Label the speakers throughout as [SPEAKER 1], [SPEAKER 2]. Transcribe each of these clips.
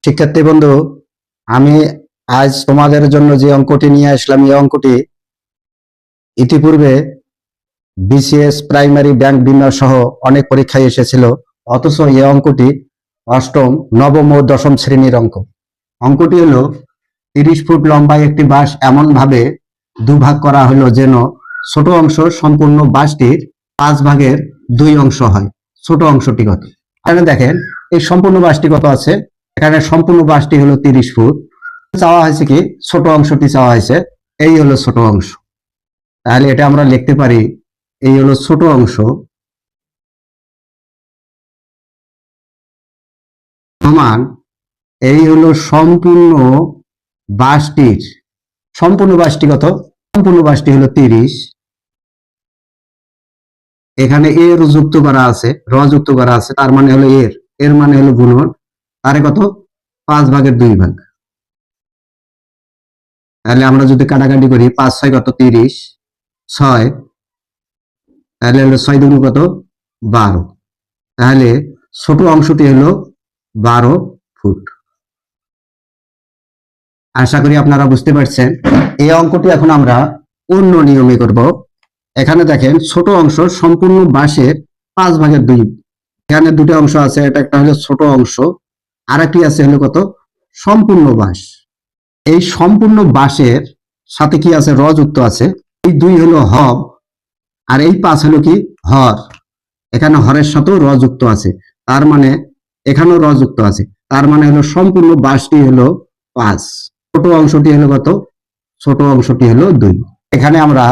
[SPEAKER 1] শিক্ষার্থী বন্ধু, আমি আজ তোমাদের জন্য যে অঙ্কটি নিয়ে আসলাম, এই অঙ্কটি ইতিপূর্বে বিসিএস, প্রাইমারি, ব্যাংক বিনিয়োগ সহ অনেক পরীক্ষায় এসেছিল। অথচ এই অঙ্কটি অষ্টম, নবম ও দশম শ্রেণীর অঙ্ক। অঙ্কটি হলো 30 ফুট লম্বা একটি বাঁশ এমন ভাবে দুভাগ করা হলো যেন ছোট অংশ সম্পূর্ণ বাঁশটির 5 ভাগের 2 অংশ হয়। ছোট অংশটি কত? এখানে দেখেন এই সম্পূর্ণ বাঁশটি কত আছে। এখানে সম্পূর্ণ বাঁশটি হলো 30 ফুট। চাওয়া হয়েছে কি, ছোট অংশটি চাওয়া হয়েছে, এই হলো ছোট অংশ। তাহলে এটা আমরা লিখতে পারি, এই হলো ছোট অংশ সমান এই হলো সম্পূর্ণ বাঁশটির, সম্পূর্ণ বাঁশটি কত? সম্পূর্ণ বাঁশটি হলো 30। এখানে এর যুক্ত করা আছে, র যুক্ত করা আছে, তার মানে হলো এর মানে হলো গুণন, তারে কত? 5 ভাগের 2 ভাগ। তাহলে আমরা যদি কাটাকাটি করি, 5 6 কত? 30, 6, তাহলে হলো 6 দুগুণ কত? 12। তাহলে ছোট অংশটি হলো 12 ফুট। আশা করি আপনারা বুঝতে পারছেন। এই অঙ্কটি এখন আমরা অন্য নিয়মে করব। এখানে দেখেন ছোট অংশ সম্পূর্ণ বাঁশের 5 ভাগের 2। এখানে দুটো অংশ আছে, এটা একটা হলো ছোট অংশ, আর একটি আছে হলো কত? সম্পূর্ণ বাঁশ। এই সম্পূর্ণ বাঁশের সাথে কি আছে? র যুক্ত আছে। এই 2 হলো হব, আর এই 5 হলো কি? হর। এখানে হরের সাথেও র যুক্ত আছে, তার মানে এখানেও র যুক্ত আছে, তার মানে হলো সম্পূর্ণ বাঁশটি হলো 5। ছোট অংশটি হলো কত? ছোট অংশটি হলো 2। এখানে আমরা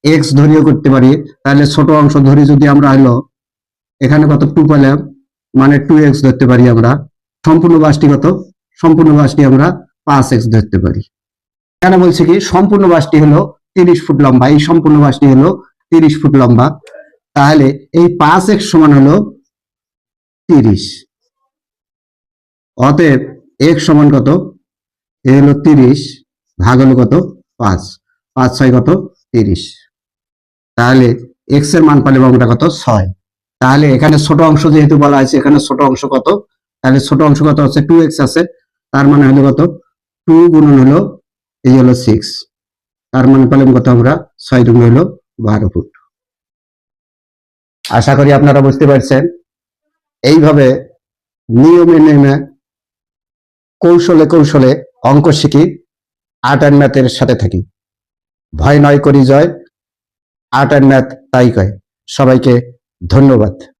[SPEAKER 1] এক্স ধরিও করতে পারি। তাহলে ছোট অংশ ধরি যদি আমরা হলো এখানে কত? 2 পেলাম, মানে 2x ধরতে পারি আমরা। সম্পূর্ণ বাঁশটি কত? সম্পূর্ণ বাঁশটি আমরা 5x ধরতে পারি। এখানে বলছে কি সম্পূর্ণ বাঁশটি হলো 30 ফুট লম্বা, এই সম্পূর্ণ বাঁশটি হলো 30 ফুট লম্বা। তাহলে এই 5x সমান হলো 30। অতএব x সমান কত? এ হলো 30 ভাগ হলো কত? 5, 5 6 কত? 30। তাহলে x এর মান পাইলে আমরা কত? 6। তাহলে এখানে ছোট অংশ যেহেতু বলা আছে, এখানে ছোট অংশ কত? তাহলে ছোট অংশ কত আছে? 2x আছে, তার মানে হলো কত? 2 গুণন হলো এই হলো 6, তার মানে পেলাম কত আমরা? 6 দুগুণ হলো 12 ফুট। আশা করি আপনারা বুঝতে পারছেন। এইভাবে নিয়মে নিয়মে কৌশলে কৌশলে অঙ্ক শিখি, আর্ট অ্যান্ড ম্যাথের সাথে থাকি। ভয় নয় করি জয়, আর্ট অ্যান্ড ম্যাথ তাই কয়। সবাইকে ধন্যবাদ।